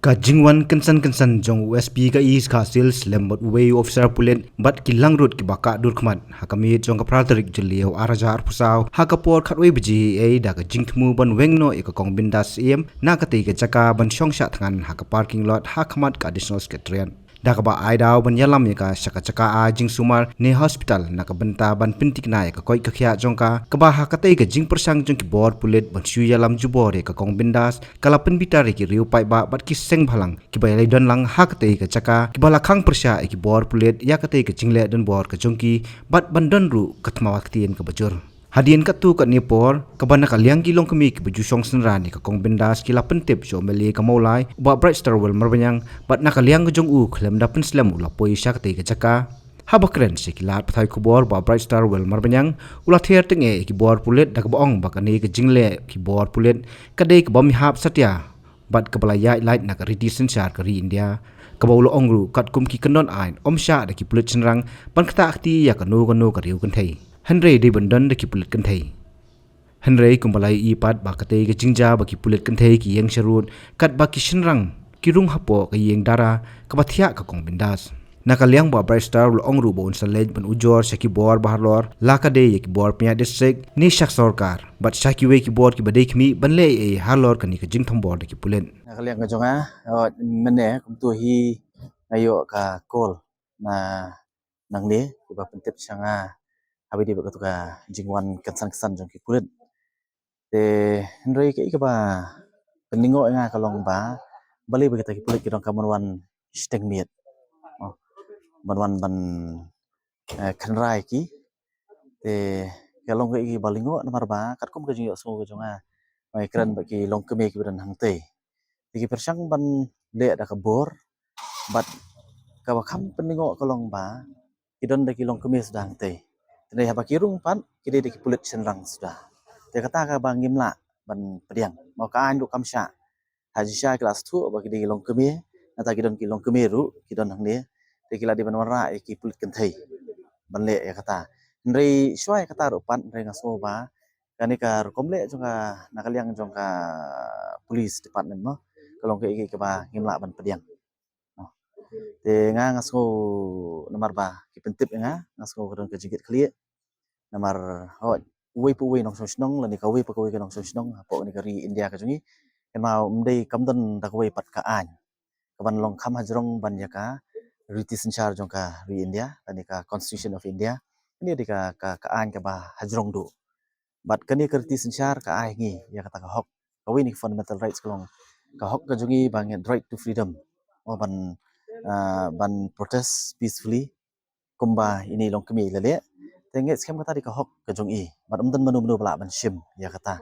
Ka jingwan kensan jong USP ka is ka sales lembot way officer pulen bat ki langrut ki baka dur khmat hakami jong ka praltarik jelio arajar pusaw hakapor khatwei biji ei da ka jingthmu ban wengno e ka kong bindas em na ka te ka jaka ban shongsha thangan haka parking lot hakmat ka additional secretariat Dakaba aidaw ban yalam ka chaka a jing sumar ne hospital naka benta ban pintik na ka koi ka khya jongka ka ba ha ka te ka jing persang jong ki bor pulet ban shu yalam jubore ka kong bindas kala pen bitare ki riu pai ba bat ki seng bhalang ki bai lai don lang ha ka te ka chaka ki bala khang persha ki bor pulet ya ka te ka jingle don bor ka jongki bat ban don ru ka thma waktien ka bajur Hadian katu kat Nepal, kabana kaliang kilong kami ki baju song senrani ka kong bindas kila pentip jo meli ka maulai ba bright star wel marbanyang bat na kaliang ka jong u klem da pen slam ula poi syak te ka jaka habakren si kilat pathai kubor ba bright star wel marbanyang ula ther tenge ki bor pulet da ka baong ba kani ka jingle ki bor pulet ka dei ka bami hap satya bat ka balaya light na ka riti sensar ka ri India kabaulo ongru kat kum ki kanon ain omsha da ki pulet senrang ban kata akti ya kanu ka riu kan thei Henry di bandan da ki pulit kan thei Henry kumbalai ipat ba kate ka jingja ba ki pulit kan thei ki yang sharut kat ba ki shinrang ki rung hapo ka yeng dara ka bathia ka kong bindas nakaliang ba bright star ul ongru bon salej ban ujor shaki bor baharlor laka de ki bor pnya district ni shak sarkar bat shaki we ki bor ki bade khmi banle e harlor kani ka jingtham bor da ki pulen Nakaliang ka jonga mene kum tu hi ayo ka kol na nangne ba pentip sanga habi di ba ka jingwan kesan jong ki kulit te henry ke ba peningo nga kalong ba bali ba kita ki kulit ki dong kaman wan steng miet ban wan ban khanrai ki te kalong ke balingo namar ba kat kum ka jingyo smo ka jonga mai kran ba ki long keme ki ban hang te Diki persang ban le da kabor bat kawakam peningo kolong ba kidon da kilong kemis sedang te tene haba kirung pan kide da pulit senrang sudah te kata ka bang ngimla ban pediang mau ka andu kamsha haji sha kelas tu ba kide kilong kemi nata kidon kilong kemeru kidon hang ne te kila di ban wara e ki pulit kentai ban le ya kata ndrei shwai kata ru pan ndrei ngaso ba kani ka komle jonga nakaliang jonga police department mo kalong ke ba ngimla ban pediang te nga ngasko namar ba ki pentip nga ngasko kadon ke jigit klie namar ho wei pu wei nong snong lani ka wei pa ka wei nong snong po ni kari India ka jungi kan mau mdei kamdon da ka wei pat ka an kaban long kham hajrong ban ya ka riti senchar jong ka ri India lani ka constitution of India ini di ka an ka ba hajrong du bat kani ka riti senchar ka ai ngi ya kata ka hok ka wei ni fundamental rights kalong ka hok ka jungi bang right to freedom ban ban protest peacefully kumba ini long kemi lele tenge scam kata di kahok ke jong i bat umdan manu bala ban shim ya kata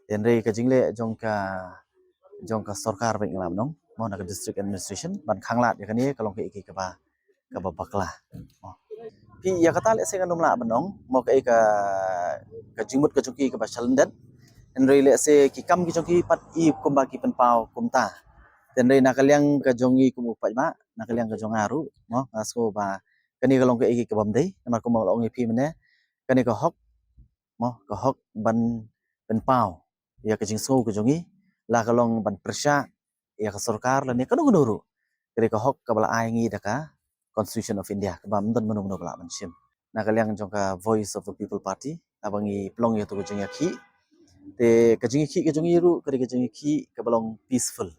enre ke jingle jong ka sarkar ba nglam nong mo na district administration ban khanglat ya kani kalong ke iki ka ba bakla pi ya kata le se nganum la banong mo ka jingmut ka jongki ka ba chalendan enre le se ki kam ki jongki pat i kumba ki penpau kumta tenre nakaliang ka jongi kum upat ma nakaliang ka jongaru no ngasko ba kani kalong ke iki ka bamdei namar kum long ipi mene kani ka hok mo ka hok ban penpau ya ka jingso ka jongi la kalong ban persya ya ka sarkar la ne kanu gunuru kani ka hok ka bala ai ngi daka constitution of India ka bam dan manu bala ban sim nakaliang jong ka voice of the people party abangi plong ya to ka jongi ki te ka jongi ki ka jongi ru ka jongi ki ka balong peaceful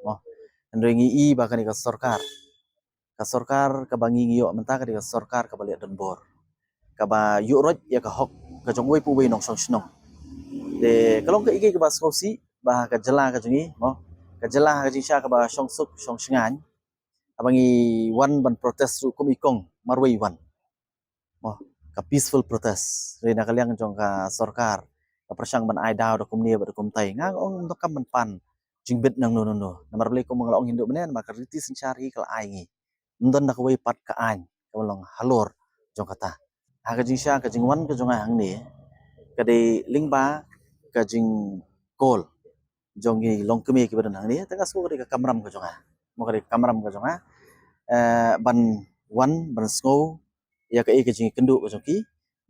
mo Andrengi i bahkan ka sarkar ka bangi ngiyo menta ka sarkar ka balik dan bor ka ba yurot ya ka hok ka jongwei pu wei nong song snong de kalong ka igi ka ba skosi ba ka jela ka jungi mo ka jela ka jisha ka ba song suk song singan abangi wan ban protest ru kum ikong marwei wan mo ka peaceful protest re na kaliang jong ka sarkar ka persang ban ai daw da kum ne ba kum tai ngang ong to kam ban pan jingbet nang no namar beli ko mga laong hindu menen maka riti sencari kala ai ndon nak way pat ka an ka long halor jong kata ha ka jing sha ka jing wan ka jong hang ni ka de lingba ka jing kol jong gi long kemi ki badan hang ni ta ka so ka kamram ka jong mo ka kamram ka jong ban wan ban sko ya ka e ka jing kendu ka jong ki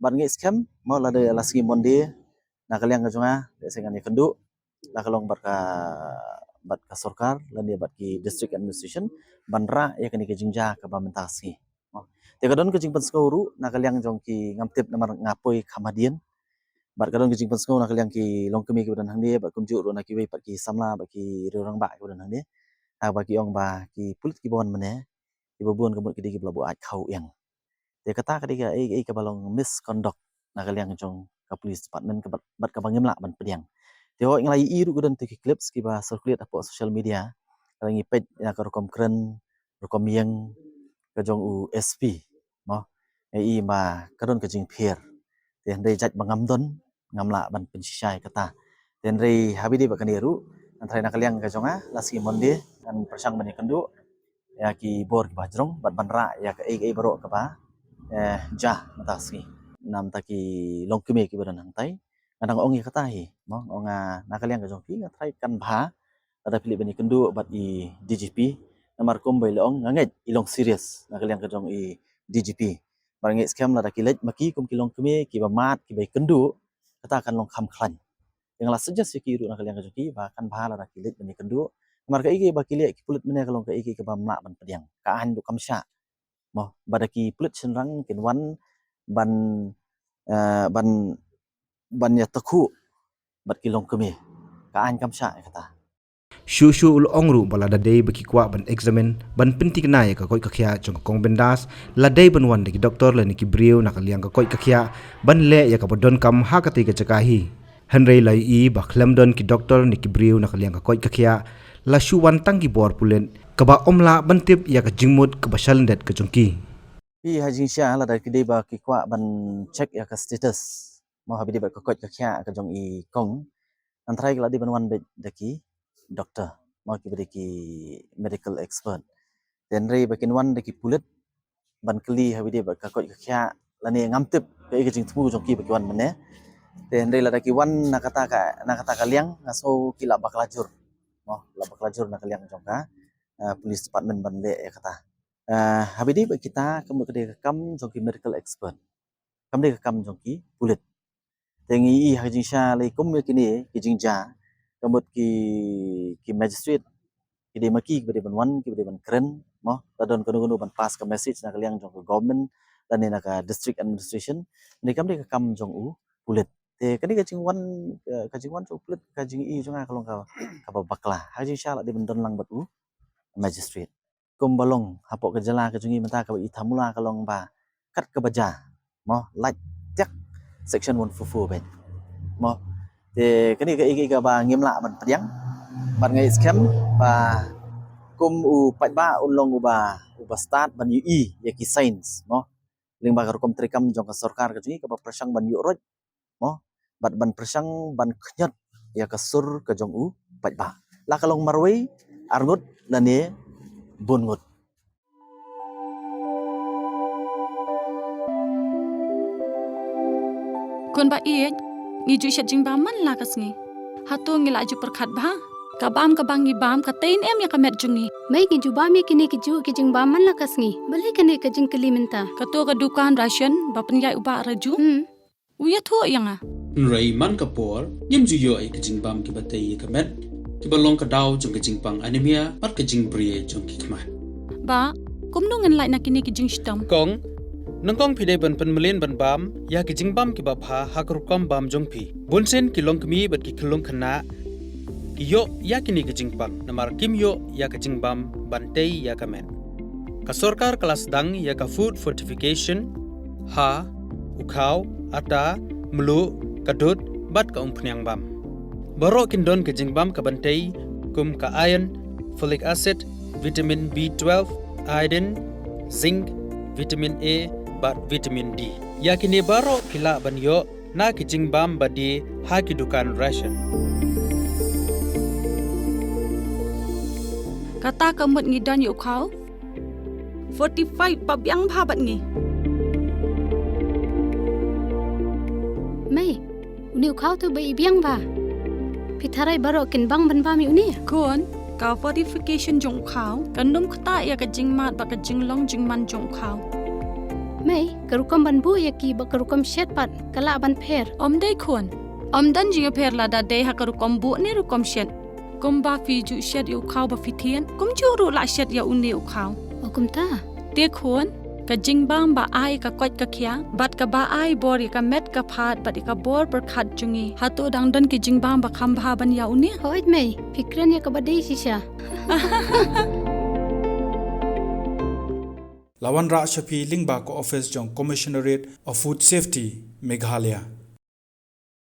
ban ngi scam mo la de la ski monde na ka liang ka jong de sengan ni kendu la ka long bar ka bat ka sorkar lan dia bat ki district administration banra ya kani ke jingja ka bamentasi te kadon ke jingpan skoru na kalyang jong ki ngamtip namar ngapoi khamadian bat kadon ke jingpan sko na kalyang ki longkemi ke badan hangde bat kumju ro na ki wei pat ki samla bat ki rorang ba ke badan hangde ba ki ong ba ki pulit ki bon mane ki babon ke mut ki di blabu aj khau yang te kata ka diga ai ka balong misconduct na kalyang jong ka police department ke bat ka bangim la ban pediang te ho nglai i ru godon te ki clips ki ba circulate apo social media kalangi page ya ka rokom kren rokom yang ka jong u SP mo ai ma kadon ka jing pher te ndai jaj bangam don ngamla ban pensyai kata te ndai habidi ba kaniru antrai na kalyang ka jonga lasi monde an persang bani kendu ya ki bor ki bajrong bat banra ya ka ai baro ka ba jah matasi nam taki longkeme ki badan hantai kadang ong kata hi mo onga nakaliang ka jongki ngatrai kan bha ada pilih bani kendu bat i DGP namar kom bai long nganget ilong serious nakaliang ka jong i DGP barangi scam la dakilet maki kom kilong keme ki ba mat ki bai kendu kata kan long kham khlan yang la suggest ki ru nakaliang ka jongki ba kan bha la dakilet bani kendu namar ka igi ba kile ki pulit mene kalong ka igi ka ba mla ban pediang ka an du kamsha mo badaki pulit senrang kin wan ban ban ya takhu bat kilong kemi ka an kamsha kata Shu ul ongru bala da day baki kwa ban examen ban pentik na ya ka koi kakhya chong kong bendas la day ban wan de doctor la ni ki brio na kaliang ka koi kakhya ban le ya ka bodon kam ha ka te ka chakahi hanrei lai i ba khlam don ki doctor ni ki brio na kaliang ka koi kakhya la shu wan tang ki bor pulen ka ba omla ban tip ya ka jingmut ka basal det ka chongki pi hajing sha la da ki de ba ki kwa ban check ya ka status mo habidi ba ka koi kakhya ka jong i kong antrai la di ban wan be daki doctor mau ki beri ki medical expert dan rei bakin wan de ki pulit ban keli habide ba ka koi kya lani ngamtip ke ke jing tmu jong ki bakin wan mene dan rei la da ki wan nakata ka liang ngaso ki la baklajur mo la baklajur na kaliang jong ka police department ban le ya kata habide ba kita kem ke kam jong ki medical expert kam de kam jong ki pulit tengi i hajing sha le kum ki ni ki jing ja kambut ki magistrate ki de maki ki de ban wan ki de ban kren mo tadon kono ban pass ka message na kaliang jong government dan ni ka district administration ni kam de kam jong u pulit te kani ka jing wan jong pulit ka jing i jong kalong ka bakla haji sha la de ban don lang bat u magistrate kum balong hapo ka jala ka jing i menta ka i thamula kalong ba kat ka baja mo like jak section 144 ben mo thì cái này cái ba nghiêm lạ mình tiếng bạn ngày scam và kum u pat ba ulong uba start ban yu i ya ki science mo ling ba kum trikam jong ka sarkar ka jini ka ba prasang ban yu roj mo bat ban prasang ban khnyat ya ka sur ka jong u pat ba la kalong marwei argut lane bungut kun ba i ngi ju shat jing ba man la kas ngi hato ngi la ju perkhat ba ka bam ka bangi bam ka tein em ya ka met jung ni mai ki ju ba mi ki ne ki ju ki jing ba man la kas ngi bale ka ne ka jing kali minta ka to ka dukan ration ba pen yai uba raju uya tho yang a Ray man kapor yim ju yo ai ka jing bam ki batei ka met ki balong ka daw jong ka jing pang anemia pat ka jing brie jong ki kma ba kum nu ngan lai na ki ne ki jing stam kong nangkong pide ban penmelin ban bam ya ki jingbam ki bapha hakrukom bam jongpi bunsen ki longkmi bat ki khulung khana ki yo ya ki ni ki jingpang namar kim yo ya ki jingbam bantei ya ka men ka sarkar kelas dang ya ka food fortification ha ukhau ata mlu kadut bat ka umpnyang bam baro kin don ki jingbam ka bantei kum ka iron folic acid vitamin B12 iodine zinc vitamin A bat vitamin D. Yakini baro pila banyo na kijing bam badi haki dukan ration. kata kamut ngi dan yu khau 45 pabyang bha bat ngi mai uni khau tu bai biang ba pitharai baro kin bang ban ba mi uni kun ka fortification jong khau kanum khata ya ka jing mat ba ka jing long jing man jong khau mai karukam ban bu ya ki ba karukam shet pat kala ban pher om dei kun om dan jing pher la da dei ha ka rukom bu ne rukom shet Gomba fi ju shed yu khao ba fitien. Kum ju ru la shed ya une yu khao. Okum ta. Tia khon ka jingbam ba ai ka kwat ka khia bat ka ba ai bor ka met ka phat bat ka bor per khat jungi hato dang dan ki jingbam ba kham bha ban ya une. Hoit mei. Fikran ya kabadai sisha. Lawan Ra Shafi Lingba ko office jong Commissionerate of Food Safety Meghalaya